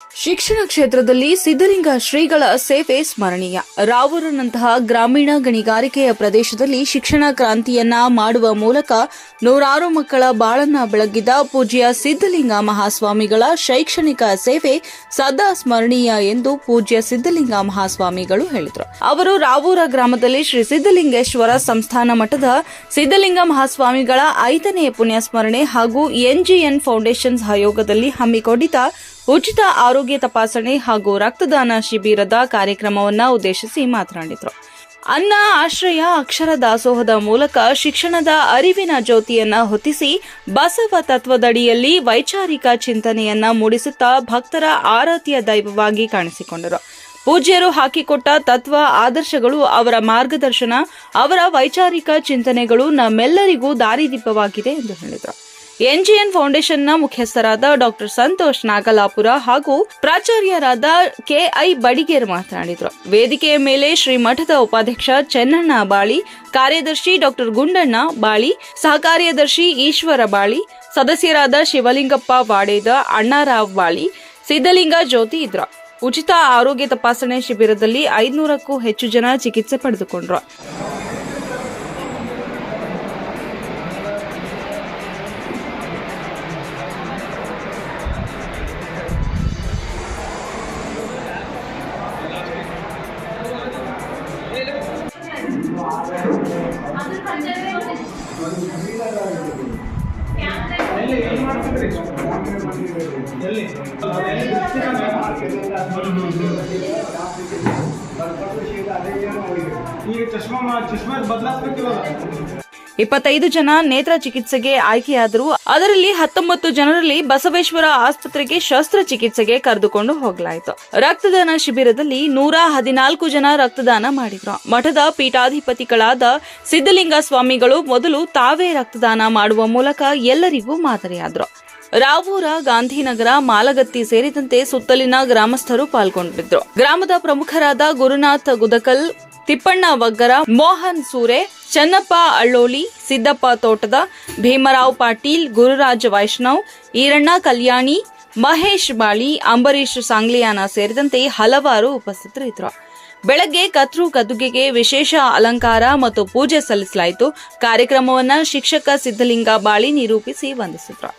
ಶಿಕ್ಷಣ ಕ್ಷೇತ್ರದಲ್ಲಿ ಸಿದ್ದಲಿಂಗ ಶ್ರೀಗಳ ಸೇವೆ ಸ್ಮರಣೀಯ. ರಾವೂರನಂತಹ ಗ್ರಾಮೀಣ ಗಣಿಗಾರಿಕೆಯ ಪ್ರದೇಶದಲ್ಲಿ ಶಿಕ್ಷಣ ಕ್ರಾಂತಿಯನ್ನ ಮಾಡುವ ಮೂಲಕ ನೂರಾರು ಮಕ್ಕಳ ಬಾಳನ್ನ ಬೆಳಗಿದ ಪೂಜ್ಯ ಸಿದ್ದಲಿಂಗ ಮಹಾಸ್ವಾಮಿಗಳ ಶೈಕ್ಷಣಿಕ ಸೇವೆ ಸದಾ ಸ್ಮರಣೀಯ ಎಂದು ಪೂಜ್ಯ ಸಿದ್ದಲಿಂಗ ಮಹಾಸ್ವಾಮಿಗಳು ಹೇಳಿದರು. ಅವರು ರಾವೂರ ಗ್ರಾಮದಲ್ಲಿ ಶ್ರೀ ಸಿದ್ದಲಿಂಗೇಶ್ವರ ಸಂಸ್ಥಾನ ಮಠದ ಸಿದ್ದಲಿಂಗ ಮಹಾಸ್ವಾಮಿಗಳ 5ನೇ ಪುಣ್ಯಸ್ಮರಣೆ ಹಾಗೂ ಎನ್ಜಿಎನ್ ಫೌಂಡೇಶನ್ ಸಹಯೋಗದಲ್ಲಿ ಹಮ್ಮಿಕೊಂಡಿದ್ದ ಉಚಿತ ಆರೋಗ್ಯ ತಪಾಸಣೆ ಹಾಗೂ ರಕ್ತದಾನ ಶಿಬಿರದ ಕಾರ್ಯಕ್ರಮವನ್ನು ಉದ್ದೇಶಿಸಿ ಮಾತನಾಡಿದರು. ಅನ್ನ ಆಶ್ರಯ ಅಕ್ಷರ ದಾಸೋಹದ ಮೂಲಕ ಶಿಕ್ಷಣದ ಅರಿವಿನ ಜ್ಯೋತಿಯನ್ನ ಹೊತ್ತಿಸಿ ಬಸವ ತತ್ವದಡಿಯಲ್ಲಿ ವೈಚಾರಿಕ ಚಿಂತನೆಯನ್ನ ಮೂಡಿಸುತ್ತಾ ಭಕ್ತರ ಆರಾಧ್ಯ ದೈವವಾಗಿ ಕಾಣಿಸಿಕೊಂಡರು. ಪೂಜ್ಯರು ಹಾಕಿಕೊಟ್ಟ ತತ್ವ ಆದರ್ಶಗಳು, ಅವರ ಮಾರ್ಗದರ್ಶನ, ಅವರ ವೈಚಾರಿಕ ಚಿಂತನೆಗಳು ನಮ್ಮೆಲ್ಲರಿಗೂ ದಾರಿದೀಪವಾಗಿದೆ ಎಂದು ಹೇಳಿದರು. ಎನ್ಜಿಎನ್ ಫೌಂಡೇಶನ್ನ ಮುಖ್ಯಸ್ಥರಾದ ಡಾಕ್ಟರ್ ಸಂತೋಷ್ ನಾಗಲಾಪುರ ಹಾಗೂ ಪ್ರಾಚಾರ್ಯರಾದ ಕೆಐ ಬಡಿಗೇರ್ ಮಾತನಾಡಿದರು. ವೇದಿಕೆಯ ಮೇಲೆ ಶ್ರೀ ಮಠದ ಉಪಾಧ್ಯಕ್ಷ ಚೆನ್ನಣ್ಣ ಬಾಳಿ, ಕಾರ್ಯದರ್ಶಿ ಡಾಕ್ಟರ್ ಗುಂಡಣ್ಣ ಬಾಳಿ, ಸಹಕಾರ್ಯದರ್ಶಿ ಈಶ್ವರ ಬಾಳಿ, ಸದಸ್ಯರಾದ ಶಿವಲಿಂಗಪ್ಪ ವಾಡೇದ, ಅಣ್ಣಾರಾವ್ ಬಾಳಿ, ಸಿದ್ದಲಿಂಗ ಜ್ಯೋತಿ ಇದ್ರ. ಉಚಿತ ಆರೋಗ್ಯ ತಪಾಸಣೆ ಶಿಬಿರದಲ್ಲಿ 500ಕ್ಕೂ ಹೆಚ್ಚು ಜನ ಚಿಕಿತ್ಸೆ ಪಡೆದುಕೊಂಡರು. ಈಗ ಚಶ್ಮಾ ಬದಲಾಯಿಸಬೇಕಿಲ್ಲ. 25 ಜನ ನೇತ್ರ ಚಿಕಿತ್ಸೆಗೆ ಆಯ್ಕೆಯಾದರು. ಅದರಲ್ಲಿ 19 ಜನರಲ್ಲಿ ಬಸವೇಶ್ವರ ಆಸ್ಪತ್ರೆಗೆ ಶಸ್ತ್ರಚಿಕಿತ್ಸೆಗೆ ಕರೆದುಕೊಂಡು ಹೋಗಲಾಯಿತು. ರಕ್ತದಾನ ಶಿಬಿರದಲ್ಲಿ 114 ಜನ ರಕ್ತದಾನ ಮಾಡಿದ್ರು. ಮಠದ ಪೀಠಾಧಿಪತಿಗಳಾದ ಸಿದ್ದಲಿಂಗ ಸ್ವಾಮಿಗಳು ಮೊದಲು ತಾವೇ ರಕ್ತದಾನ ಮಾಡುವ ಮೂಲಕ ಎಲ್ಲರಿಗೂ ಮಾದರಿಯಾದರು. ರಾವೂರ, ಗಾಂಧಿನಗರ, ಮಾಲಗತ್ತಿ ಸೇರಿದಂತೆ ಸುತ್ತಲಿನ ಗ್ರಾಮಸ್ಥರು ಪಾಲ್ಗೊಂಡಿದ್ದರು. ಗ್ರಾಮದ ಪ್ರಮುಖರಾದ ಗುರುನಾಥ್ ಗುದಕಲ್, ತಿಪ್ಪಣ್ಣ ವಗ್ಗರ, ಮೋಹನ್ ಸೂರೆ, ಚನ್ನಪ್ಪ ಅಳ್ಳೋಲಿ, ಸಿದ್ದಪ್ಪ ತೋಟದ, ಭೀಮರಾವ್ ಪಾಟೀಲ್, ಗುರುರಾಜ್ ವೈಷ್ಣವ್, ಈರಣ್ಣ ಕಲ್ಯಾಣಿ, ಮಹೇಶ್ ಬಾಳಿ, ಅಂಬರೀಶ್ ಸಾಂಗ್ಲಿಯಾನ ಸೇರಿದಂತೆ ಹಲವಾರು ಉಪಸ್ಥಿತರಿದ್ದರು. ಬೆಳಗ್ಗೆ ಕತ್ರು ಗದ್ದುಗೆಗೆ ವಿಶೇಷ ಅಲಂಕಾರ ಮತ್ತು ಪೂಜೆ ಸಲ್ಲಿಸಲಾಯಿತು. ಕಾರ್ಯಕ್ರಮವನ್ನು ಶಿಕ್ಷಕ ಸಿದ್ದಲಿಂಗ ಬಾಳಿ ನಿರೂಪಿಸಿ ವಂದಿಸಿದರು.